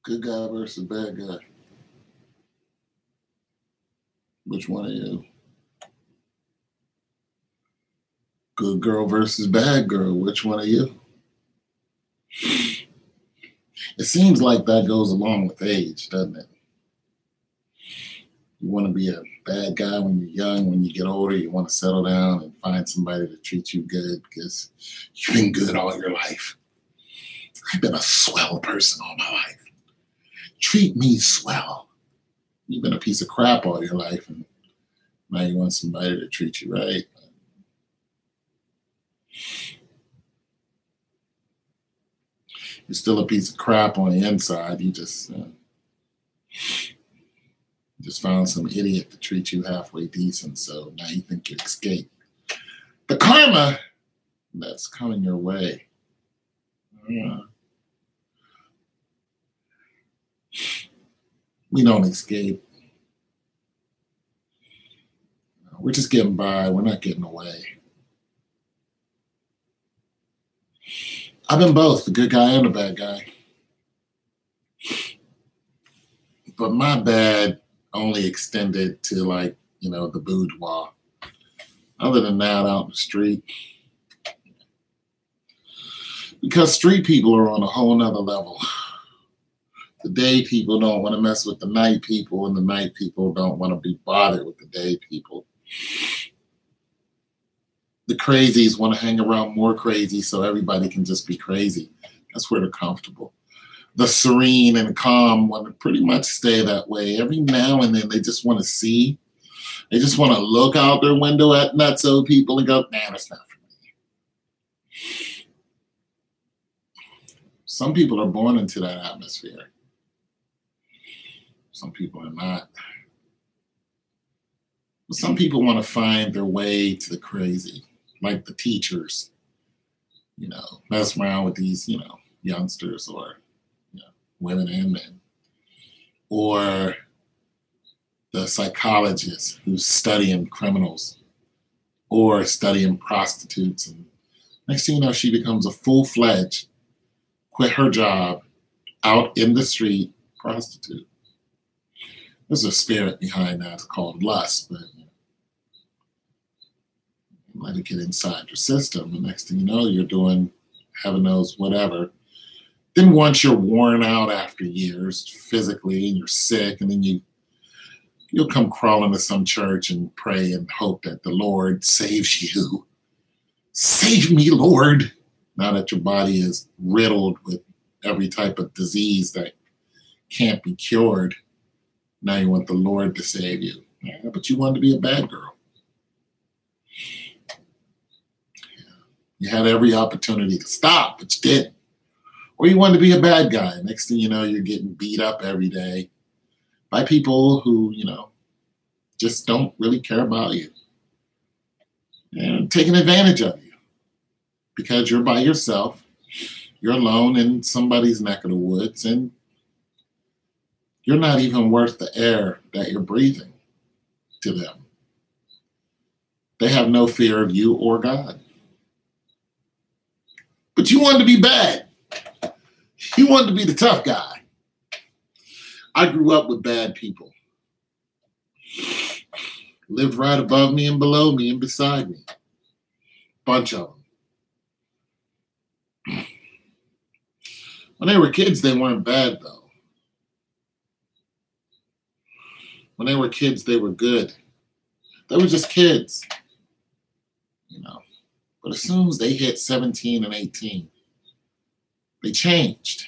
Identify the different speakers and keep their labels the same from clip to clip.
Speaker 1: Good guy versus bad guy. Which one are you? Good girl versus bad girl. Which one are you? It seems like that goes along with age, doesn't it? You want to be a bad guy when you're young. When you get older, you want to settle down and find somebody to treat you good because you've been good all your life. I've been a swell person all my life. Treat me swell. You've been a piece of crap all your life, and now you want somebody to treat you right. You're still a piece of crap on the inside. You just found some idiot to treat you halfway decent, so now you think you escape. The karma that's coming your way. We don't escape. We're just getting by. We're not getting away. I've been both, the good guy and the bad guy. But my bad only extended to the boudoir. Other than that, out in the street. Because street people are on a whole nother level. The day people don't want to mess with the night people, and the night people don't want to be bothered with the day people. The crazies want to hang around more crazy so everybody can just be crazy. That's where they're comfortable. The serene and calm want to pretty much stay that way. Every now and then they just want to see. They just want to look out their window at nutso people and go, nah, that's not for me. Some people are born into that atmosphere. Some people are not. But some people want to find their way to the crazy, like the teachers, mess around with these, youngsters or women and men, or the psychologists who's studying criminals or studying prostitutes. And next thing you know, she becomes a full-fledged, quit her job, out in the street prostitute. There's a spirit behind that called lust, but let it get inside your system. The next thing you know, you're doing heaven knows whatever. Then once you're worn out after years physically and you're sick, and then you'll come crawling to some church and pray and hope that the Lord saves you. Save me, Lord. Now that your body is riddled with every type of disease that can't be cured, now you want the Lord to save you. Yeah, but you wanted to be a bad girl. You had every opportunity to stop, but you didn't. Or you wanted to be a bad guy. Next thing you know, you're getting beat up every day by people who, just don't really care about you and taking advantage of you because you're by yourself. You're alone in somebody's neck of the woods, and you're not even worth the air that you're breathing to them. They have no fear of you or God. But you wanted to be bad. You wanted to be the tough guy. I grew up with bad people. Lived right above me and below me and beside me. Bunch of them. When they were kids, they weren't bad, though. When they were kids, they were good. They were just kids. But as soon as they hit 17 and 18, they changed.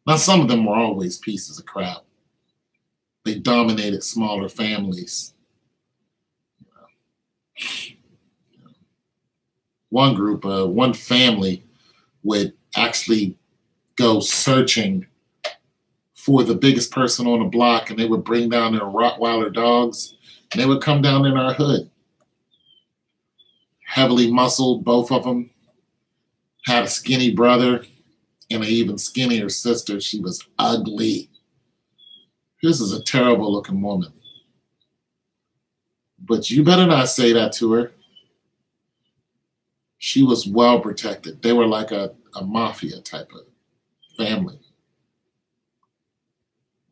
Speaker 1: Now, some of them were always pieces of crap. They dominated smaller families. One family would actually go searching for the biggest person on the block, and they would bring down their Rottweiler dogs, and they would come down in our hood. Heavily muscled, both of them. Had a skinny brother and an even skinnier sister. She was ugly. This is a terrible looking woman. But you better not say that to her. She was well protected. They were like a mafia type of family.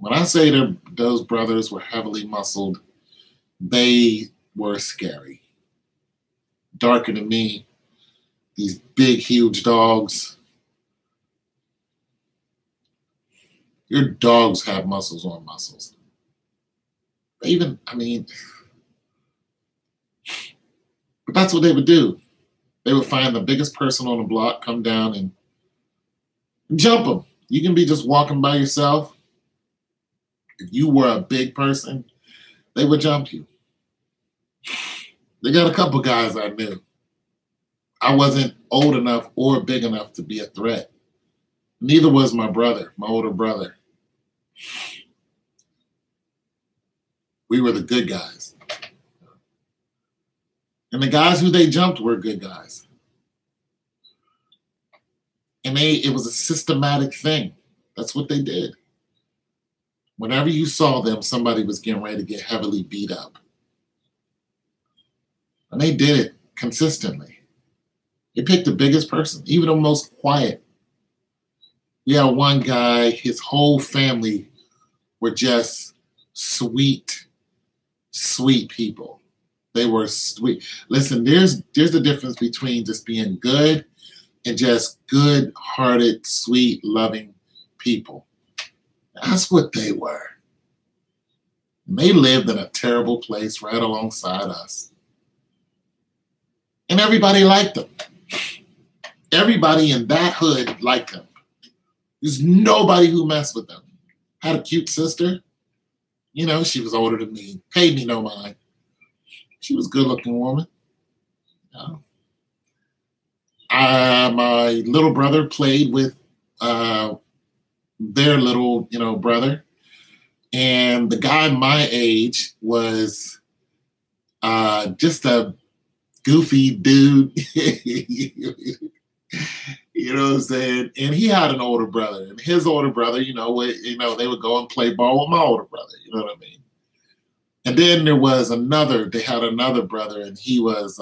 Speaker 1: When I say that those brothers were heavily muscled, they were scary. Darker than me, these big, huge dogs. Your dogs have muscles on muscles. Even, but that's what they would do. They would find the biggest person on the block, come down and jump them. You can be just walking by yourself. If you were a big person, they would jump you. They got a couple guys I knew. I wasn't old enough or big enough to be a threat. Neither was my brother, my older brother. We were the good guys. And the guys who they jumped were good guys. And it was a systematic thing. That's what they did. Whenever you saw them, somebody was getting ready to get heavily beat up. And they did it consistently. They picked the biggest person, even the most quiet. We had one guy, his whole family were just sweet, sweet people. They were sweet. Listen, there's the difference between just being good and just good-hearted, sweet, loving people. That's what they were. And they lived in a terrible place right alongside us. And everybody liked them. Everybody in that hood liked them. There's nobody who messed with them. Had a cute sister. You know, she was older than me. Paid me no mind. She was a good-looking woman. You know. My little brother played with their little, brother. And the guy my age was just a goofy dude. You know what I'm saying? And he had an older brother. And his older brother, they would go and play ball with my older brother. You know what I mean? And then there was they had another brother, and he was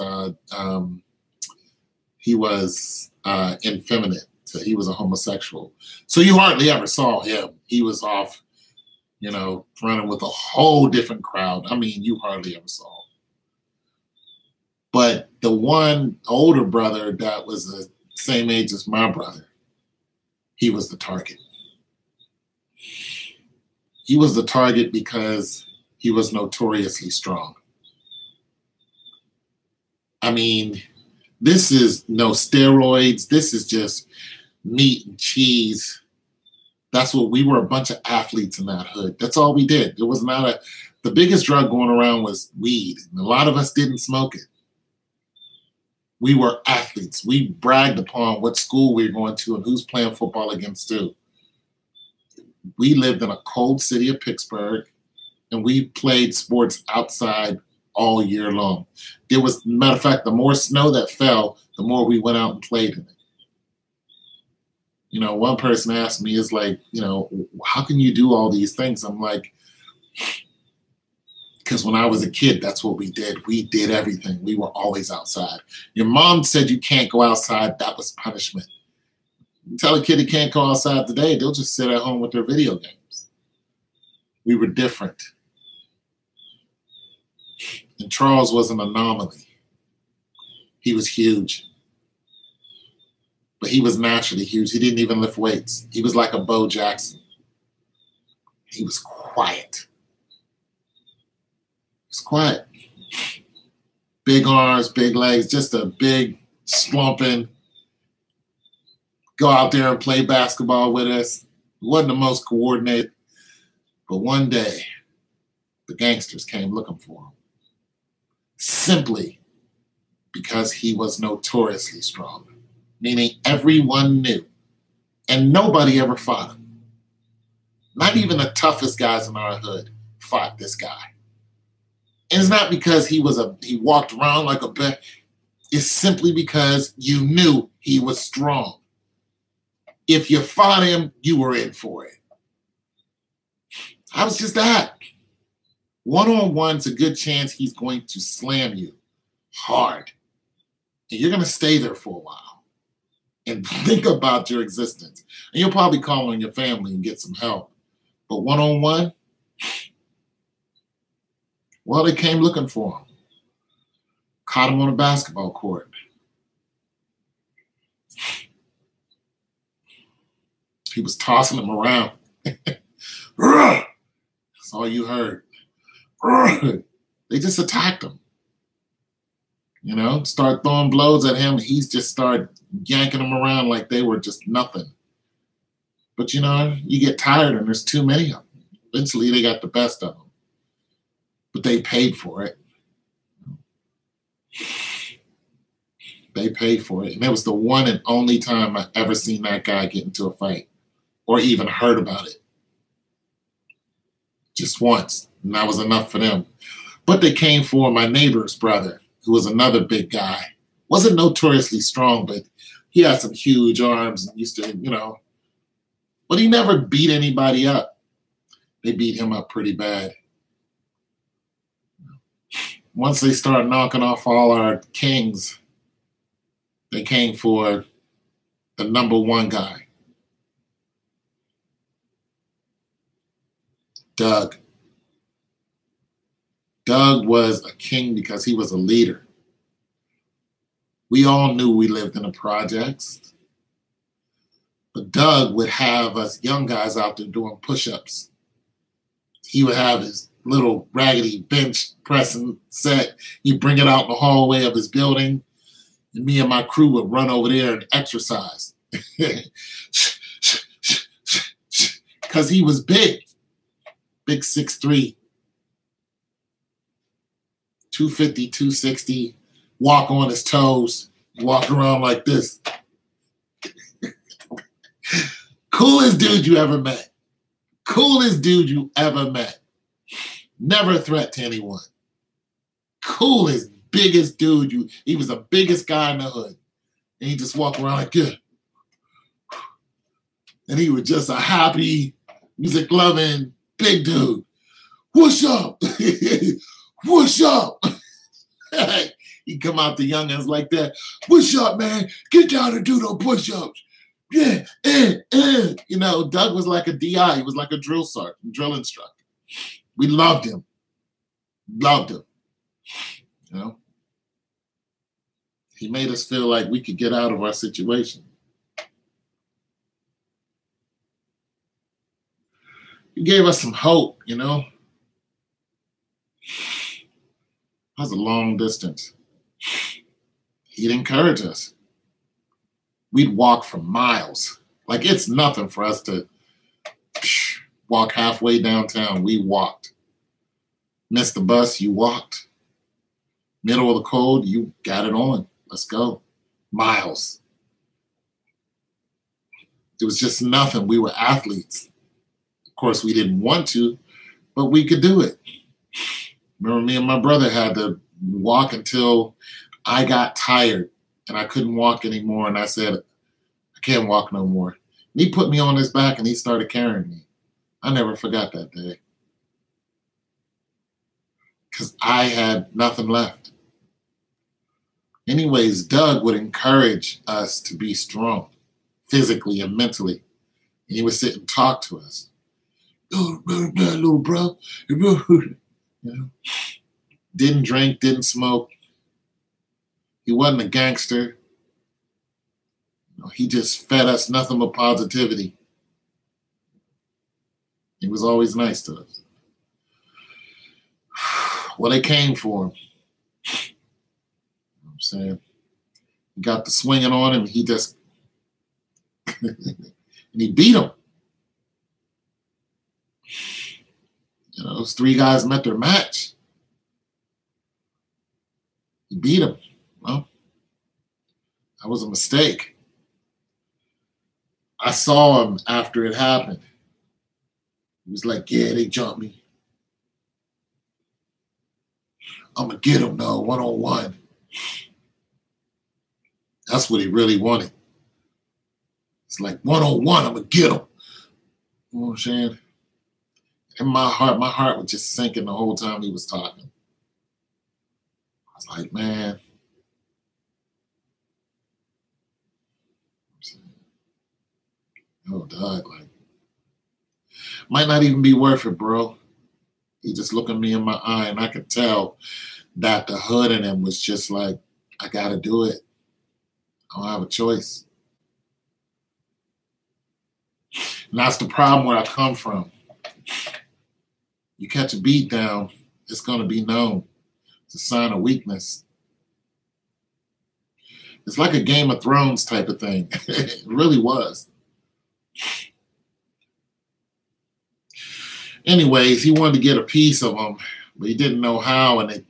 Speaker 1: effeminate. So he was a homosexual. So you hardly ever saw him. He was off, running with a whole different crowd. You hardly ever saw him. But the one older brother that was the same age as my brother, he was the target. He was the target because he was notoriously strong. This is no steroids. This is just meat and cheese. That's what we were, a bunch of athletes in that hood. That's all we did. There was the biggest drug going around was weed. And a lot of us didn't smoke it. We were athletes. We bragged upon what school we were going to and who's playing football against who. We lived in a cold city of Pittsburgh, and we played sports outside all year long. Matter of fact, the more snow that fell, the more we went out and played in it. One person asked me, is like, how can you do all these things? I'm like, because when I was a kid, that's what we did. We did everything. We were always outside. Your mom said you can't go outside. That was punishment. You tell a kid he can't go outside today, they'll just sit at home with their video games. We were different. And Charles was an anomaly. He was huge. But he was naturally huge. He didn't even lift weights. He was like a Bo Jackson. He was quiet. He was quiet. Big arms, big legs, just a big slumping. Go out there and play basketball with us. Wasn't the most coordinated. But one day, the gangsters came looking for him. Simply because he was notoriously strong. Meaning everyone knew. And nobody ever fought him. Not even the toughest guys in our hood fought this guy. And it's not because he walked around like a bear. It's simply because you knew he was strong. If you fought him, you were in for it. I was just that. One-on-one's a good chance he's going to slam you hard. And you're going to stay there for a while. And think about your existence. And you'll probably call on your family and get some help. But one-on-one, well, they came looking for him. Caught him on a basketball court. He was tossing them around. That's all you heard. They just attacked him. Start throwing blows at him. He's just started yanking them around like they were just nothing. But you get tired and there's too many of them. Eventually they got the best of them. But they paid for it. They paid for it. And it was the one and only time I ever seen that guy get into a fight or even heard about it. Just once. And that was enough for them. But they came for my neighbor's brother, who was another big guy. Wasn't notoriously strong, but he had some huge arms and used to, but he never beat anybody up. They beat him up pretty bad. Once they started knocking off all our kings, they came for the number one guy, Doug. Doug was a king because he was a leader. We all knew we lived in the projects, but Doug would have us young guys out there doing push-ups. He would have his little raggedy bench pressing set. He'd bring it out in the hallway of his building, and me and my crew would run over there and exercise. Because he was big 6'3", 250, 260, walk on his toes, walk around like this. Coolest dude you ever met. Coolest dude you ever met. Never a threat to anyone. Coolest, biggest dude he was the biggest guy in the hood. And he just walked around like, yeah. And he was just a happy, music-loving, big dude. What's up? What's up? He'd come out to youngins like that. What's up, man? Get down and do those push-ups. Yeah, Doug was like a DI. He was like a drill sergeant, drill instructor. We loved him. Loved him. He made us feel like we could get out of our situation. He gave us some hope, That was a long distance. He'd encourage us. We'd walk for miles. Like it's nothing for us to walk halfway downtown. We walked. Missed the bus, you walked. Middle of the cold, you got it on. Let's go. Miles. It was just nothing. We were athletes. Of course, we didn't want to, but we could do it. Remember, me and my brother had to walk until I got tired and I couldn't walk anymore. And I said, I can't walk no more. And he put me on his back and he started carrying me. I never forgot that day. Because I had nothing left. Anyways, Doug would encourage us to be strong, physically and mentally. And he would sit and talk to us. Little bro. Didn't drink, didn't smoke. He wasn't a gangster. He just fed us nothing but positivity. He was always nice to us. Well, they came for him. I'm saying, he got the swinging on him. He just, and he beat him. Those three guys met their match. He beat him. Well, that was a mistake. I saw him after it happened. He was like, yeah, they jumped me. I'm going to get him, though, one-on-one. That's what he really wanted. It's like, one-on-one, I'm going to get him. You know what I'm saying? In my heart was just sinking the whole time he was talking. I was like, man. Oh, Doug, like, Might not even be worth it, bro. He just looked at me in my eye, and I could tell that the hood in him was just like, I got to do it. I don't have a choice. And that's the problem where I come from. You catch a beat down, it's going to be known. It's a sign of weakness. It's like a Game of Thrones type of thing. It really was. Anyways, he wanted to get a piece of him, but he didn't know how, and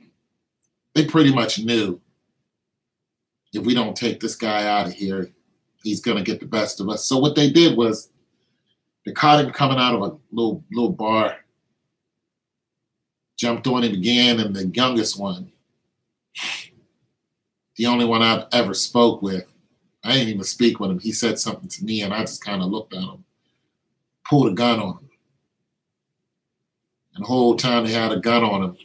Speaker 1: they pretty much knew if we don't take this guy out of here, he's going to get the best of us. So what they did was they caught him coming out of a little bar, jumped on him again, and the youngest one, the only one I've ever spoke with, I didn't even speak with him. He said something to me, and I just kind of looked at him, pulled a gun on him. And the whole time they had a gun on him.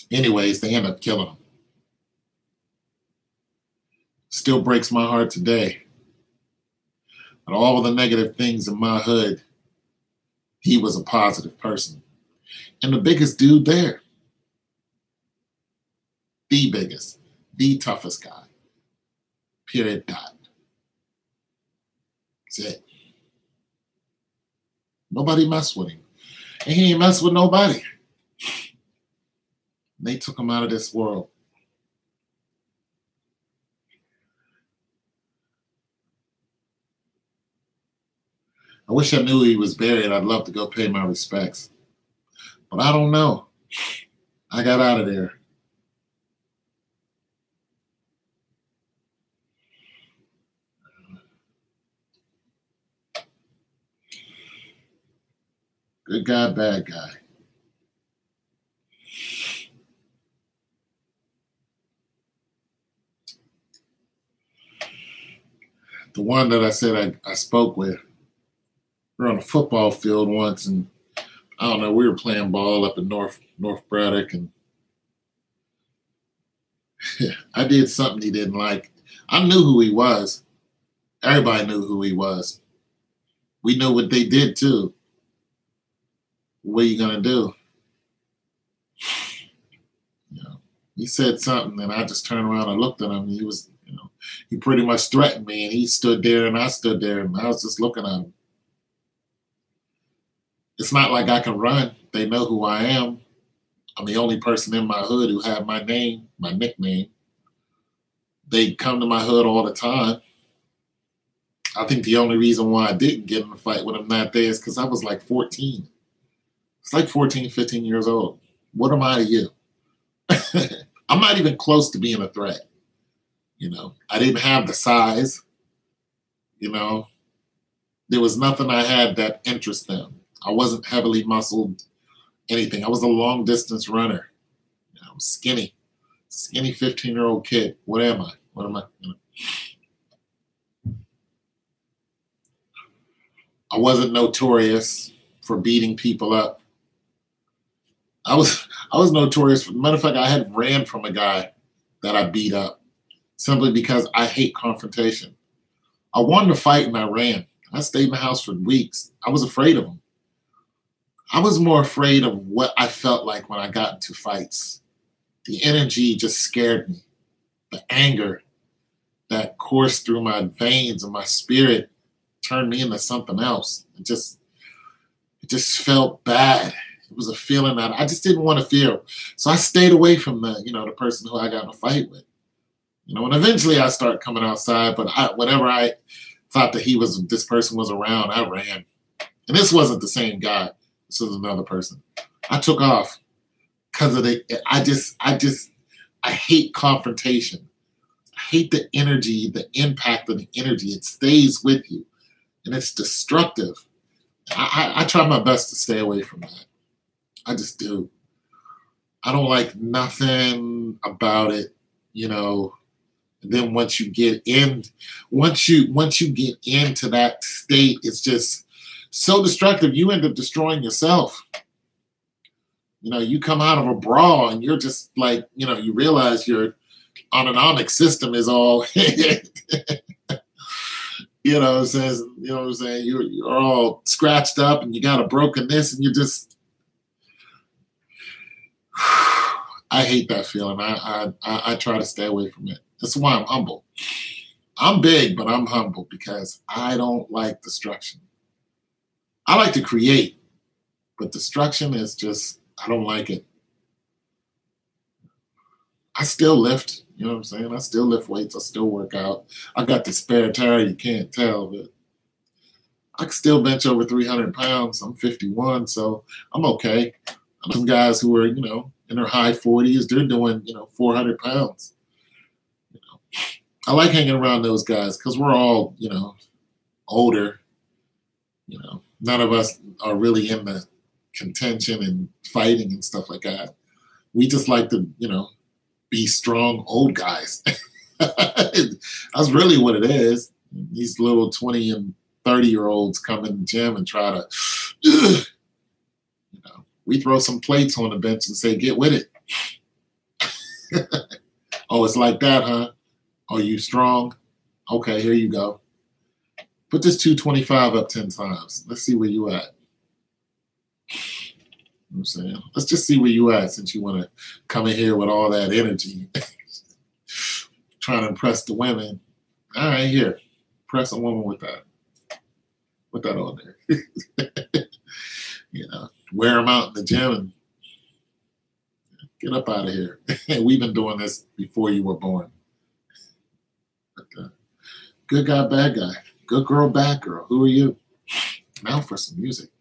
Speaker 1: Anyways, they ended up killing him. Still breaks my heart today. But all of the negative things in my hood, he was a positive person. And the biggest dude there. The biggest. The toughest guy. Period. Dot. That's it. Nobody messed with him. And he ain't messed with nobody. They took him out of this world. I wish I knew he was buried. I'd love to go pay my respects. But I don't know. I got out of there. Good guy, bad guy. The one that I said I spoke with, we were on a football field once, and I don't know, we were playing ball up in North Braddock, and I did something he didn't like. I knew who he was. Everybody knew who he was. We knew what they did too. What are you gonna do? You know, he said something, and I just turned around and looked at him. He was, he pretty much threatened me, and he stood there, and I stood there, and I was just looking at him. It's not like I can run. They know who I am. I'm the only person in my hood who had my name, my nickname. They come to my hood all the time. I think the only reason why I didn't get in a fight with him that day is because I was like 14. It's like 14, 15 years old. What am I to you? I'm not even close to being a threat. I didn't have the size. There was nothing I had that interested them. I wasn't heavily muscled, anything. I was a long distance runner. I was skinny 15-year-old kid. What am I? What am I? I wasn't notorious for beating people up. I was notorious. Matter of fact, I had ran from a guy that I beat up simply because I hate confrontation. I wanted to fight and I ran. I stayed in the house for weeks. I was afraid of him. I was more afraid of what I felt like when I got into fights. The energy just scared me. The anger that coursed through my veins and my spirit turned me into something else. It just felt bad. It was a feeling that I just didn't want to feel. So I stayed away from the person who I got in a fight with. And eventually I started coming outside, but whenever I thought that this person was around, I ran. And this wasn't the same guy. This was another person. I took off because of I hate confrontation. I hate the energy, the impact of the energy. It stays with you and it's destructive. I try my best to stay away from that. I just do. I don't like nothing about it, And then once you get into that state, it's just so destructive. You end up destroying yourself. You come out of a brawl and you're just like, you realize your autonomic system is all, You know what I'm saying? You know what I'm saying? You're all scratched up and you got a broken this and you just I hate that feeling. I try to stay away from it. That's why I'm humble. I'm big, but I'm humble because I don't like destruction. I like to create, but destruction is just I don't like it. I still lift. You know what I'm saying? I still lift weights. I still work out. I got the spare tire. You can't tell, but I can still bench over 300 pounds. I'm 51, so I'm okay. Some guys who are, in their high 40s, they're doing, 400 pounds. You know, I like hanging around those guys because we're all, older. None of us are really in the contention and fighting and stuff like that. We just like to, be strong old guys. That's really what it is. These little 20 and 30-year-olds come in the gym and try to, we throw some plates on the bench and say, get with it. Oh, it's like that, huh? Are you strong? Okay, here you go. Put this 225 up 10 times. Let's see where you at. You know what I'm saying? Let's just see where you at since you want to come in here with all that energy. Trying to impress the women. All right, here. Press a woman with that. Put that on there. Wear them out in the gym and get up out of here. We've been doing this before you were born. But, good guy, bad guy. Good girl, bad girl. Who are you? Now for some music.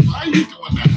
Speaker 1: Why are you doing that?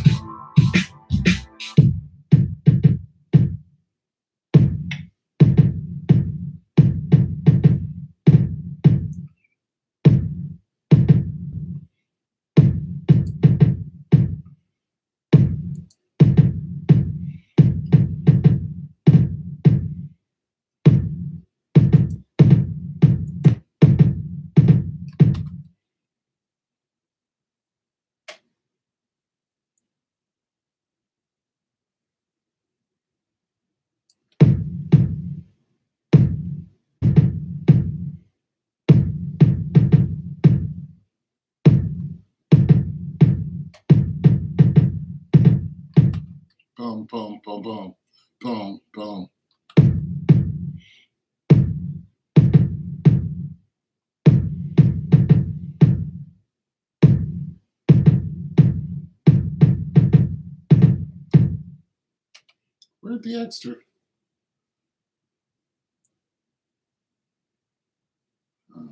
Speaker 1: Boom, boom, boom, boom, boom, boom. Where'd the extra? Okay.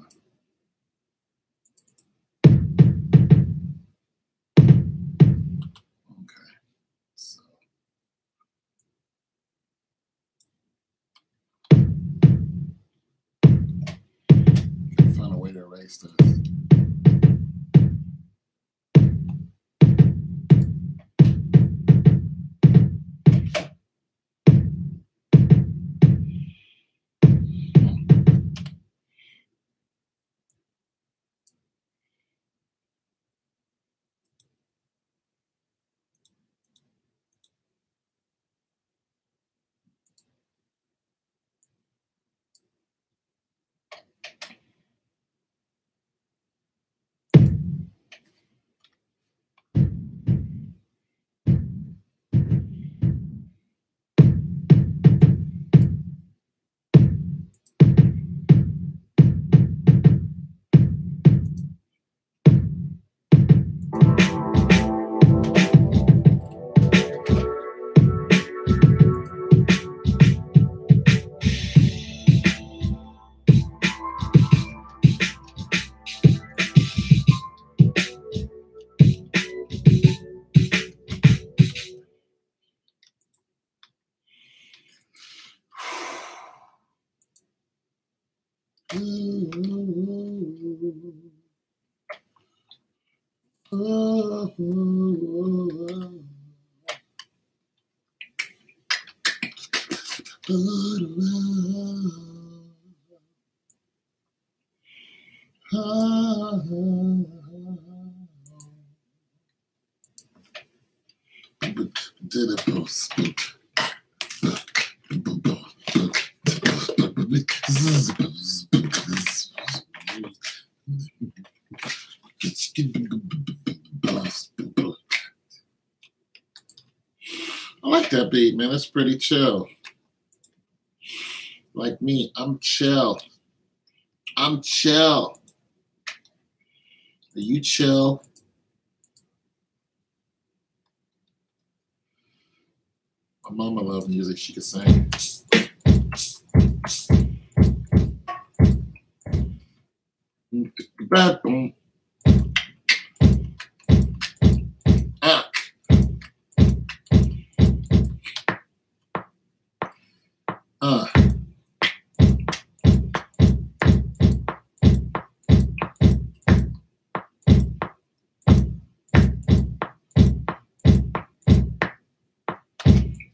Speaker 1: So can find a way to erase this. Oh, I like that beat, man. It's pretty chill. Like me, I'm chill. I'm chill. Are you chill? My mama loved music. She could sing. Boom.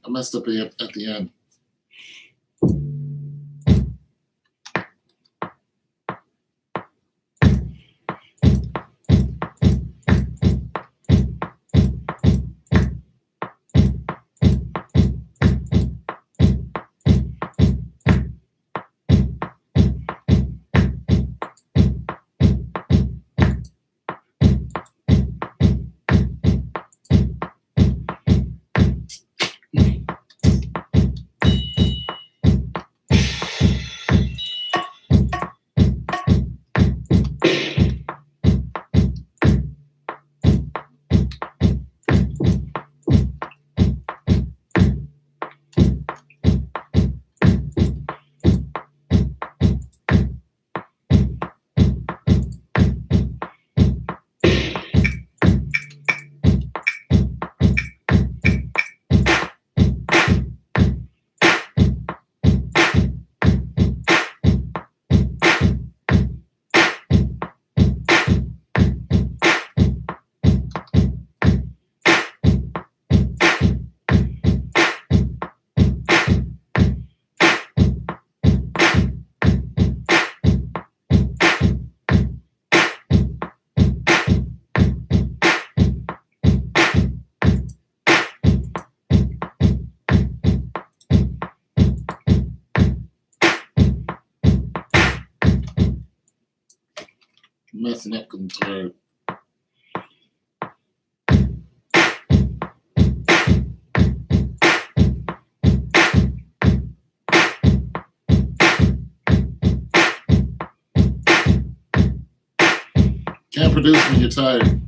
Speaker 1: I messed up at the end. Messing up control. Can't produce when you're tired.